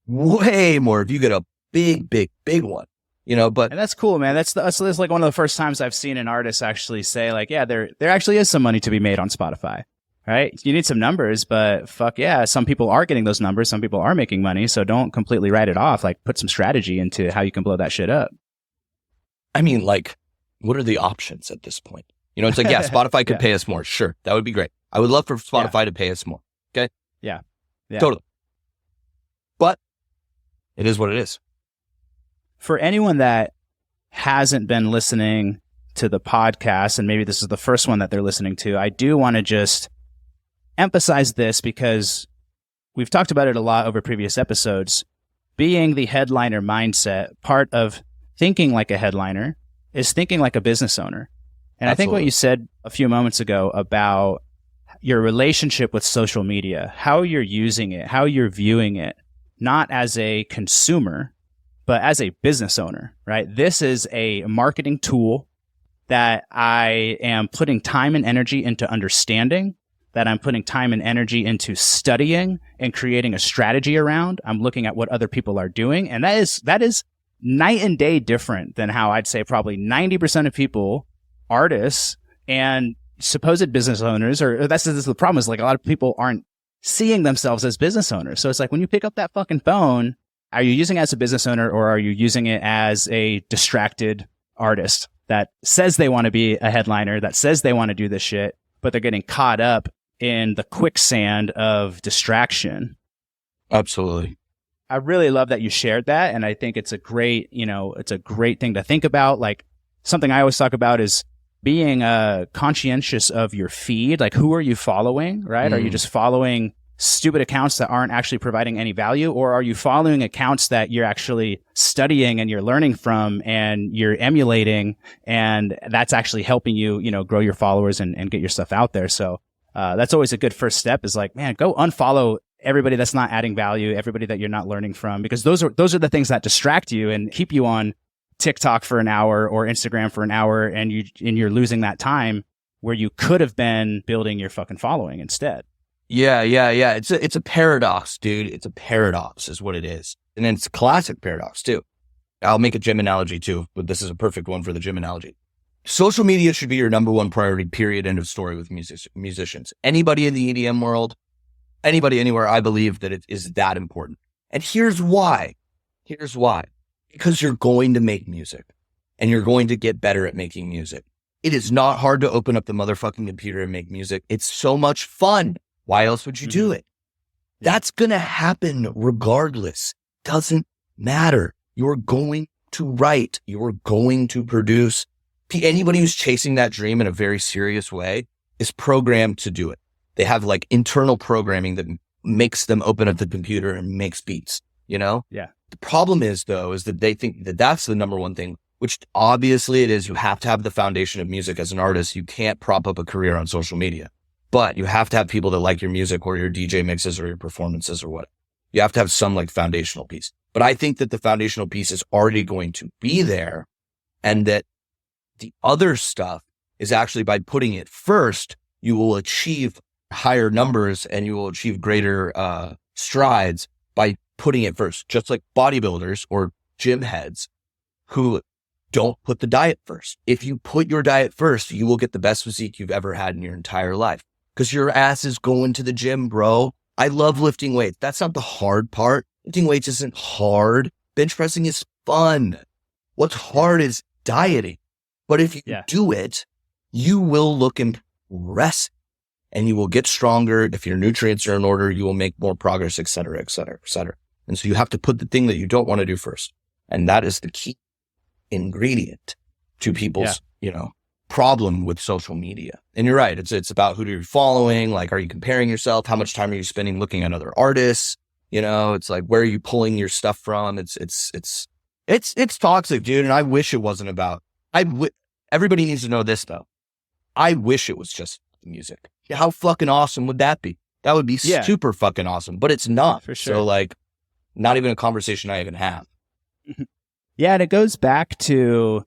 way more if you get a big one, but. And that's cool, man. That's like one of the first times I've seen an artist actually say like, yeah, there actually is some money to be made on Spotify, right? You need some numbers, but fuck yeah. Some people are getting those numbers. Some people are making money. So don't completely write it off. Like put some strategy into how you can blow that shit up. I mean, like, what are the options at this point? It's like, yeah, Spotify could pay us more. Sure. That would be great. I would love for Spotify to pay us more. Okay. Yeah. Totally. But it is what it is. For anyone that hasn't been listening to the podcast, and maybe this is the first one that they're listening to, I do want to just emphasize this because we've talked about it a lot over previous episodes. Being the headliner mindset, part of thinking like a headliner is thinking like a business owner. And Absolutely. I think what you said a few moments ago about your relationship with social media, how you're using it, how you're viewing it, not as a consumer, but as a business owner, right? This is a marketing tool that I am putting time and energy into understanding, that I'm putting time and energy into studying and creating a strategy around. I'm looking at what other people are doing. And that is night and day different than how I'd say probably 90% of people, artists and supposed business owners, or that's the problem, is like a lot of people aren't seeing themselves as business owners. So it's like when you pick up that fucking phone, are you using it as a business owner, or are you using it as a distracted artist that says they want to be a headliner, that says they want to do this shit, but they're getting caught up in the quicksand of distraction? Absolutely. I really love that you shared that. And I think it's a great, it's a great thing to think about. Like something I always talk about is being conscientious of your feed. Like, who are you following, right? Are you just following stupid accounts that aren't actually providing any value? Or are you following accounts that you're actually studying and you're learning from and you're emulating, and that's actually helping you, grow your followers and get your stuff out there? So that's always a good first step, is like, man, go unfollow everybody that's not adding value, everybody that you're not learning from, because those are the things that distract you and keep you on TikTok for an hour or Instagram for an hour, and you're losing that time where you could have been building your fucking following instead. Yeah. It's a paradox, dude. It's a paradox is what it is. And then it's a classic paradox too. I'll make a gym analogy too, but this is a perfect one for the gym analogy. Social media should be your number one priority, period, end of story with musicians. Anybody in the EDM world, anybody anywhere, I believe that it is that important. And here's why. Because you're going to make music and you're going to get better at making music. It is not hard to open up the motherfucking computer and make music. It's so much fun. Why else would you do it? That's going to happen regardless. Doesn't matter. You're going to write. You're going to produce. Anybody who's chasing that dream in a very serious way is programmed to do it. They have like internal programming that makes them open up the computer and makes beats. you know? Yeah. The problem is though, is that they think that that's the number one thing, which obviously it is. You have to have the foundation of music as an artist. You can't prop up a career on social media, but you have to have people that like your music or your DJ mixes or your performances or what. You have to have some like foundational piece. But I think that the foundational piece is already going to be there, and that the other stuff is actually by putting it first, you will achieve higher numbers and you will achieve greater strides by putting it first. Just like bodybuilders or gym heads who don't put the diet first. If you put your diet first, you will get the best physique you've ever had in your entire life, because your ass is going to the gym, bro. I love lifting weights. That's not the hard part. Lifting weights isn't hard. Bench pressing is fun. What's hard is dieting. But if you do it, you will look impressive and you will get stronger. If your nutrients are in order, you will make more progress, et cetera, et cetera, et cetera. And so you have to put the thing that you don't want to do first. And that is the key ingredient to people's, problem with social media. And you're right. It's about who you're following. Like, are you comparing yourself? How much time are you spending looking at other artists? It's like, where are you pulling your stuff from? It's toxic, dude. And I wish it wasn't about, everybody needs to know this though. I wish it was just music. How fucking awesome would that be? That would be super fucking awesome, but it's not. For sure. So like, not even a conversation I even have. Yeah. And it goes back to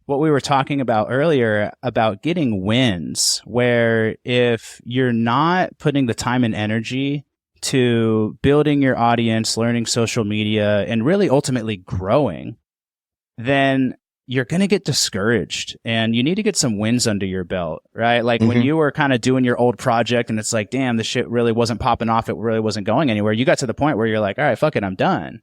what we were talking about earlier about getting wins, where if you're not putting the time and energy to building your audience, learning social media, and really ultimately growing, then you're going to get discouraged and you need to get some wins under your belt, right? Like when you were kind of doing your old project and it's like, damn, this shit really wasn't popping off. It really wasn't going anywhere. You got to the point where you're like, all right, fuck it, I'm done.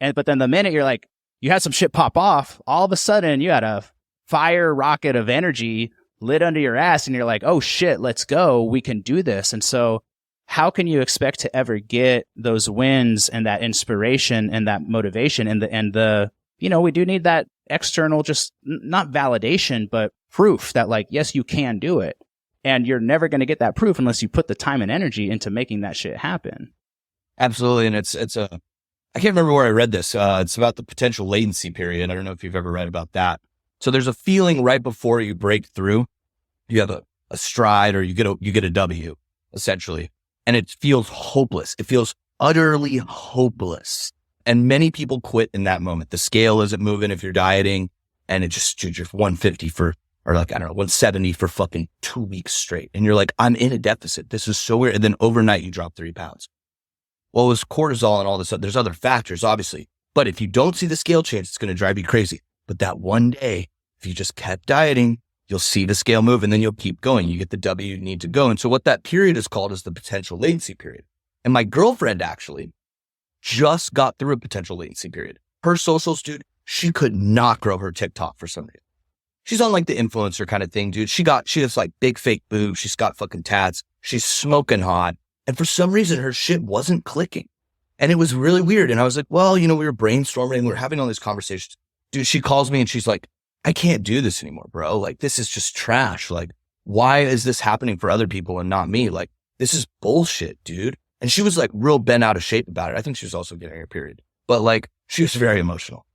But then the minute you're like, you had some shit pop off, all of a sudden you had a fire rocket of energy lit under your ass and you're like, oh shit, let's go. We can do this. And so how can you expect to ever get those wins and that inspiration and that motivation and the we do need that external, just not validation, but proof that like, yes, you can do it. And you're never going to get that proof unless you put the time and energy into making that shit happen. Absolutely. And I can't remember where I read this. It's about the potential latency period. I don't know if you've ever read about that. So there's a feeling right before you break through, you have a stride or you get a W essentially. And it feels hopeless. It feels utterly hopeless. And many people quit in that moment. The scale isn't moving if you're dieting and you're 150 or like, I don't know, 170 for fucking 2 weeks straight. And you're like, I'm in a deficit. This is so weird. And then overnight you drop 3 pounds. Well, it was cortisol and all this. There's other factors, obviously. But if you don't see the scale change, it's going to drive you crazy. But that one day, if you just kept dieting, you'll see the scale move and then you'll keep going. You get the W you need to go. And so what that period is called is the potential latency period. And my girlfriend actually just got through a potential latency period. Her socials, dude, she could not grow her TikTok for some reason. She's on like the influencer kind of thing, dude. She has like big fake boobs. She's got fucking tats. She's smoking hot. And for some reason, her shit wasn't clicking. And it was really weird. And I was like, well, we were brainstorming and we were having all these conversations. Dude, she calls me and she's like, I can't do this anymore, bro. Like, this is just trash. Like, why is this happening for other people and not me? Like, this is bullshit, dude. And she was like real bent out of shape about it. I think she was also getting her period, but like, she was very emotional.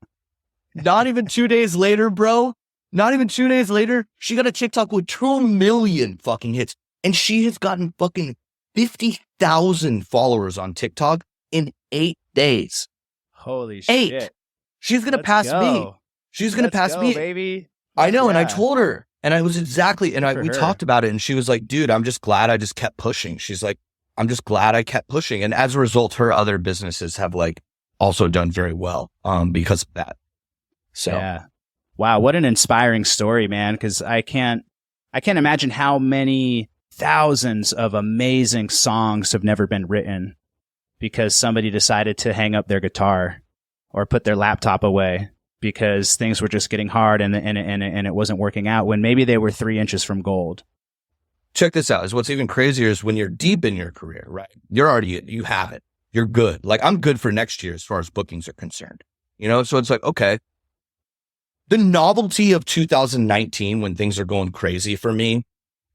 Not even 2 days later, bro. Not even 2 days later, she got a TikTok with 2 million fucking hits. And she has gotten fucking 50,000 followers on TikTok in 8 days. Holy 8. shit. She's going to pass me. She's going to pass me. Baby. I know. Yeah. And I told her, and I was exactly, and we talked about it and she was like, dude, I'm just glad I just kept pushing. She's like, I'm just glad I kept pushing. And as a result, her other businesses have like also done very well, because of that. So, yeah. Wow. What an inspiring story, man. Cause I can't imagine how many thousands of amazing songs have never been written because somebody decided to hang up their guitar or put their laptop away because things were just getting hard and it wasn't working out when maybe they were 3 inches from gold. Check this out. Is what's even crazier is when you're deep in your career, right? You have it. You're good. Like, I'm good for next year as far as bookings are concerned, So it's like, okay, the novelty of 2019 when things are going crazy for me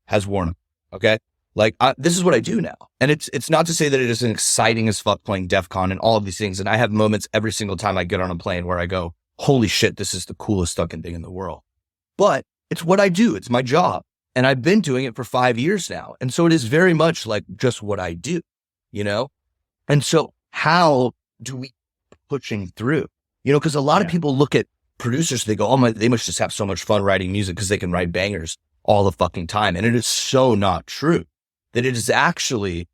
has worn. Okay. Like, this is what I do now. And it's not to say that it isn't exciting as fuck playing DEF CON and all of these things. And I have moments every single time I get on a plane where I go, holy shit, this is the coolest fucking thing in the world. But it's what I do. It's my job. And I've been doing it for 5 years now. And so it is very much like just what I do, you know? And so how do we pushing through? You know, because a lot of people look at producers, they go, oh, they must just have so much fun writing music because they can write bangers all the fucking time. And it is so not true. That it is actually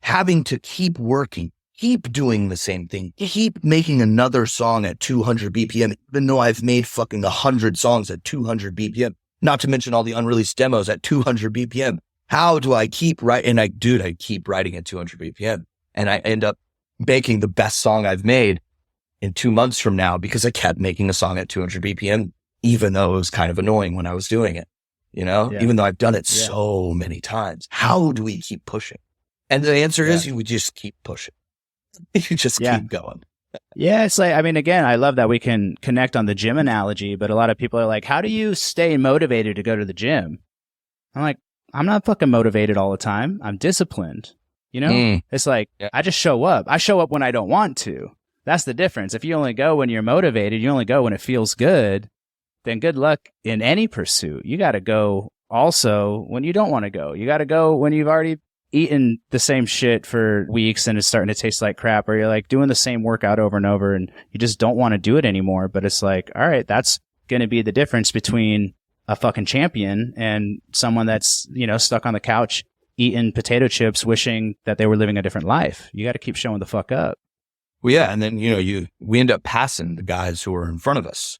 having to keep working, keep doing the same thing, keep making another song at 200 BPM, even though I've made fucking 100 songs at 200 BPM, not to mention all the unreleased demos at 200 BPM. How do I keep writing? And I keep writing at 200 BPM and I end up making the best song I've made in 2 months from now because I kept making a song at 200 BPM, even though it was kind of annoying when I was doing it. You know, even though I've done it so many times, how do we keep pushing? And the answer is we just keep pushing. You just keep going. Yeah. It's like, I mean, again, I love that we can connect on the gym analogy, but a lot of people are like, how do you stay motivated to go to the gym? I'm like, I'm not fucking motivated all the time. I'm disciplined. You know, it's like, I just show up. I show up when I don't want to. That's the difference. If you only go when you're motivated, you only go when it feels good, then good luck in any pursuit. You got to go also when you don't want to go. You got to go when you've already eaten the same shit for weeks and it's starting to taste like crap, or you're like doing the same workout over and over and you just don't want to do it anymore. But it's like, all right, that's going to be the difference between a fucking champion and someone that's, you know, stuck on the couch eating potato chips, wishing that they were living a different life. You got to keep showing the fuck up. Well, yeah. And then, you know, we end up passing the guys who are in front of us.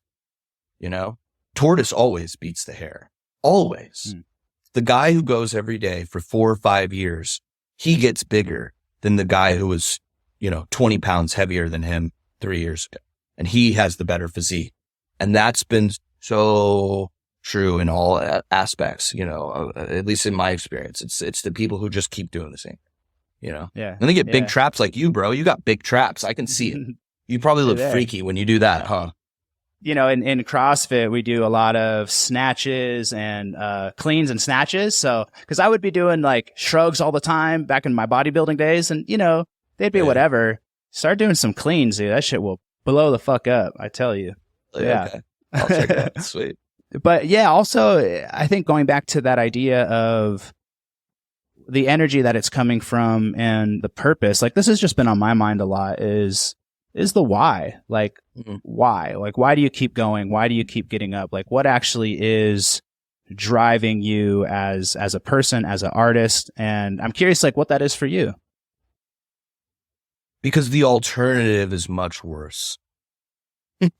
You know, tortoise always beats the hare. Always. The guy who goes every day for 4 or 5 years, he gets bigger than the guy who was, you know, 20 pounds heavier than him 3 years ago. And he has the better physique. And that's been so true in all aspects, you know, at least in my experience. It's the people who just keep doing the same, you know? Yeah. And they get big traps like you, bro. You got big traps. I can see it. You probably look freaky when you do that, huh? You know, in CrossFit, we do a lot of snatches and cleans and snatches. So, because I would be doing like shrugs all the time back in my bodybuilding days, and you know, they'd be whatever. Start doing some cleans, dude. That shit will blow the fuck up. I tell you. Okay. I'll check it out. Sweet. But yeah, also, I think going back to that idea of the energy that it's coming from and the purpose, like this has just been on my mind a lot is the why. Like, why? Like, why do you keep going? Why do you keep getting up? Like, what actually is driving you as a person, as an artist? And I'm curious, like, what that is for you. Because the alternative is much worse.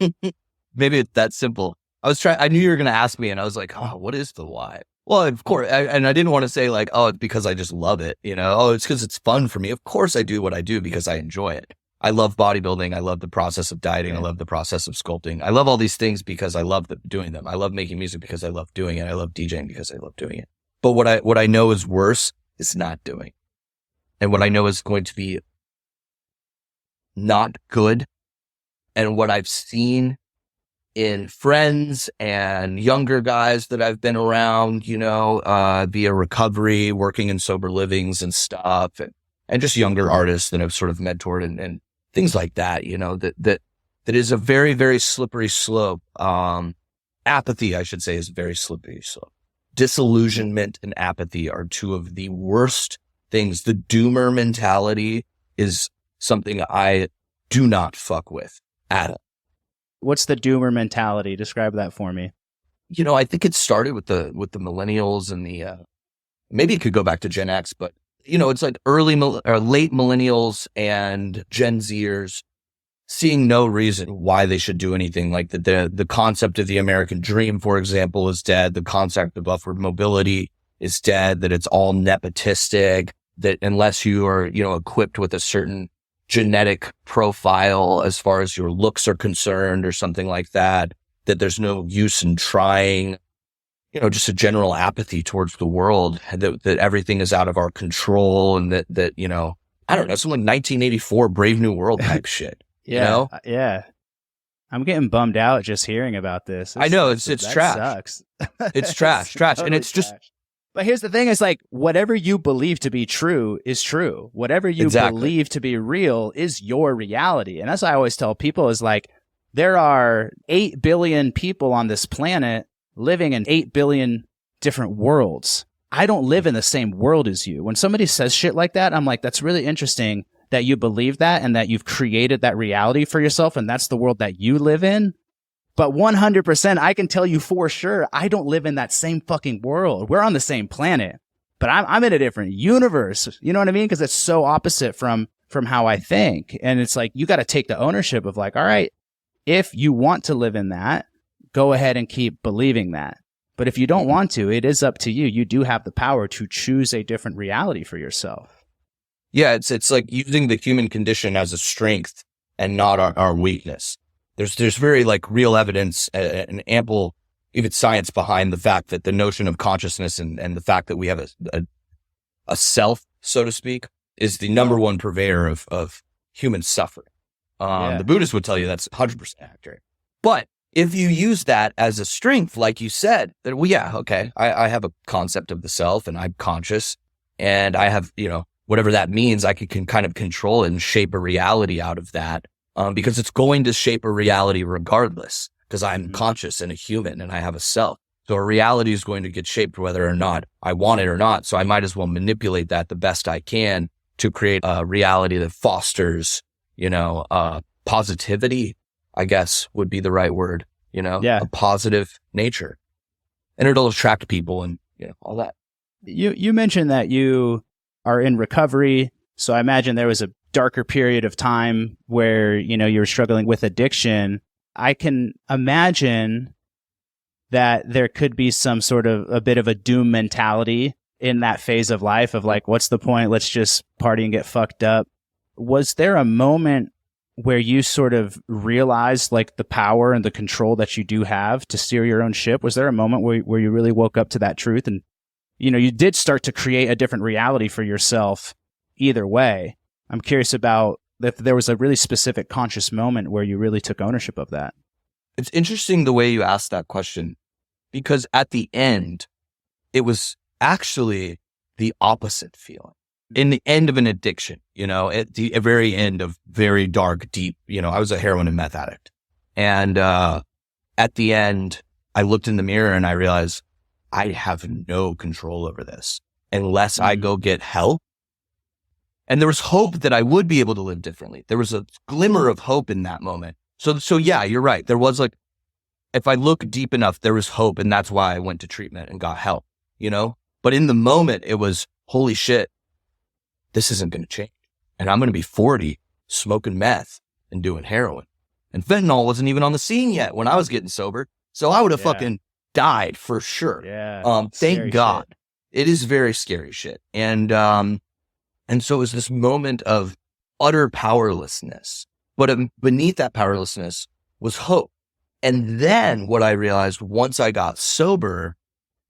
Maybe it's that simple. I knew you were going to ask me, and I was like, oh, what is the why? Well, of course. And I didn't want to say like, oh, it's because I just love it. You know, oh, it's because it's fun for me. Of course I do what I do because I enjoy it. I love bodybuilding. I love the process of dieting. I love the process of sculpting. I love all these things because I love doing them. I love making music because I love doing it. I love DJing because I love doing it. But what I know is worse is not doing. And what I know is going to be not good. And what I've seen in friends and younger guys that I've been around, you know, via recovery, working in sober livings and stuff, and just younger artists that I've sort of mentored and things like that, you know, that is a very, very slippery slope. Apathy, I should say, is a very slippery slope. Disillusionment and apathy are two of the worst things. The doomer mentality is something I do not fuck with at all. What's the doomer mentality? Describe that for me. You know, I think it started with the millennials and the, maybe it could go back to Gen X, but you know, it's like late millennials and Gen Zers seeing no reason why they should do anything. Like the concept of the American dream, for example, is dead. The concept of upward mobility is dead, that it's all nepotistic, that unless you are, you know, equipped with a certain genetic profile as far as your looks are concerned or something like that, that there's no use in trying. You know, just a general apathy towards the world, that everything is out of our control, and that, you know, I don't know, something like 1984 Brave New World type shit. Yeah. You know? Yeah. I'm getting bummed out just hearing about this. I know it's trash. Sucks. It's trash. Totally And it's just, trash. But here's the thing, is like, whatever you believe to be true is true. Whatever you believe to be real is your reality. And that's what I always tell people is like, there are 8 billion people on this planet living in 8 billion different worlds. I don't live in the same world as you. When somebody says shit like that, I'm like, that's really interesting that you believe that and that you've created that reality for yourself and that's the world that you live in. But 100%, I can tell you for sure, I don't live in that same fucking world. We're on the same planet, but I'm in a different universe. You know what I mean? Because it's so opposite from how I think. And it's like, you got to take the ownership of like, all right, if you want to live in that, go ahead and keep believing that. But if you don't want to, it is up to you. You do have the power to choose a different reality for yourself. Yeah, it's like using the human condition as a strength and not our weakness. There's very like real evidence and ample even science behind the fact that the notion of consciousness and the fact that we have a self, so to speak, is the number one purveyor of human suffering. The Buddhists would tell you that's 100% accurate. But if you use that as a strength, like you said, that, well, yeah, okay, I have a concept of the self and I'm conscious and I have, whatever that means, I can kind of control it and shape a reality out of that. Because it's going to shape a reality regardless, because I'm conscious and a human and I have a self. So a reality is going to get shaped whether or not I want it or not. So I might as well manipulate that the best I can to create a reality that fosters, positivity, I guess would be the right word, a positive nature. And it'll attract people and, all that. You mentioned that you are in recovery. So I imagine there was a darker period of time where, you were struggling with addiction. I can imagine that there could be some sort of a bit of a doom mentality in that phase of life of like, what's the point? Let's just party and get fucked up. Was there a moment where you sort of realized like the power and the control that you do have to steer your own ship? Was there a moment where you really woke up to that truth and, you did start to create a different reality for yourself either way? I'm curious about if there was a really specific conscious moment where you really took ownership of that. It's interesting the way you asked that question, because at the end, it was actually the opposite feeling. In the end of an addiction, at the very end of very dark, deep, I was a heroin and meth addict. And at the end, I looked in the mirror and I realized I have no control over this unless I go get help. And there was hope that I would be able to live differently. There was a glimmer of hope in that moment. So yeah, you're right. There was like, if I look deep enough, there was hope. And that's why I went to treatment and got help, But in the moment, it was, holy shit, this isn't going to change. And I'm going to be 40 smoking meth and doing heroin. And fentanyl wasn't even on the scene yet when I was getting sober. So I would have fucking died for sure. Yeah. Thank God. Shit. It is very scary shit. And so it was this moment of utter powerlessness, but beneath that powerlessness was hope. And then what I realized once I got sober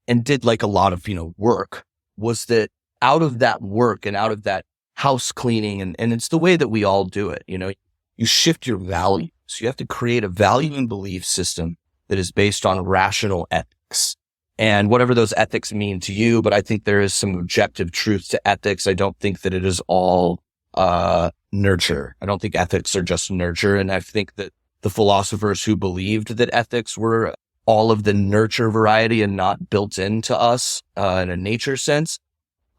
and did like a lot of, work, was that out of that work and out of that house cleaning, and it's the way that we all do it, you shift your values. You have to create a value and belief system that is based on rational ethics. And whatever those ethics mean to you, but I think there is some objective truth to ethics. I don't think that it is all nurture. I don't think ethics are just nurture. And I think that the philosophers who believed that ethics were all of the nurture variety and not built into us in a nature sense,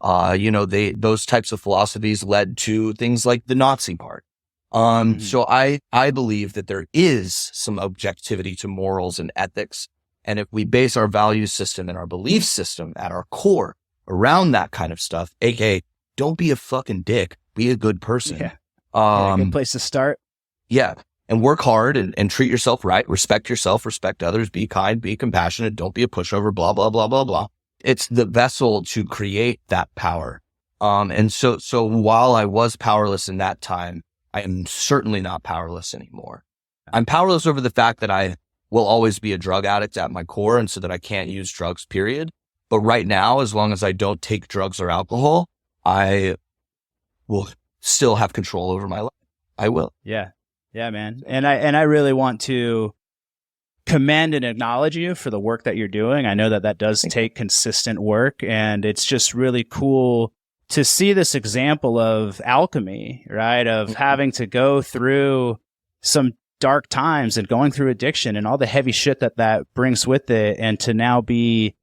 those types of philosophies led to things like the Nazi part. So I believe that there is some objectivity to morals and ethics. And if we base our value system and our belief system at our core around that kind of stuff, aka don't be a fucking dick, be a good person. Yeah. Good place to start. Yeah. And work hard and treat yourself right. Respect yourself, respect others, be kind, be compassionate, don't be a pushover, blah, blah, blah, blah, blah. It's the vessel to create that power. And so while I was powerless in that time, I am certainly not powerless anymore. I'm powerless over the fact that I will always be a drug addict at my core, and so that I can't use drugs, period. But right now, as long as I don't take drugs or alcohol, I will still have control over my life. I will. Yeah. Yeah, man. And I really want to commend and acknowledge you for the work that you're doing. I know that that does take consistent work, and it's just really cool to see this example of alchemy, right? Of having to go through some dark times and going through addiction and all the heavy shit that that brings with it, and to now be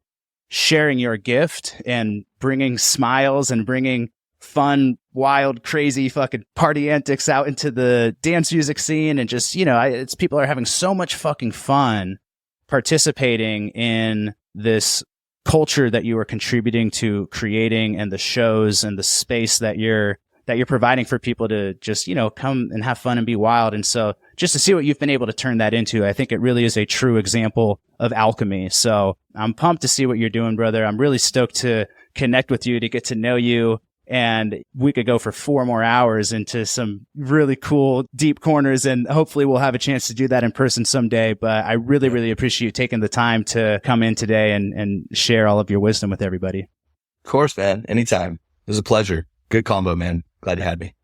sharing your gift and bringing smiles and bringing fun, wild, crazy fucking party antics out into the dance music scene. And just, it's people are having so much fucking fun participating in this culture that you are contributing to creating, and the shows and the space that you're providing for people to just, come and have fun and be wild. And so just to see what you've been able to turn that into, I think it really is a true example of alchemy. So I'm pumped to see what you're doing, brother. I'm really stoked to connect with you, to get to know you. And we could go for 4 more hours into some really cool, deep corners. And hopefully we'll have a chance to do that in person someday. But I really, really appreciate you taking the time to come in today and share all of your wisdom with everybody. Of course, man. Anytime. It was a pleasure. Good combo, man. Glad you had me.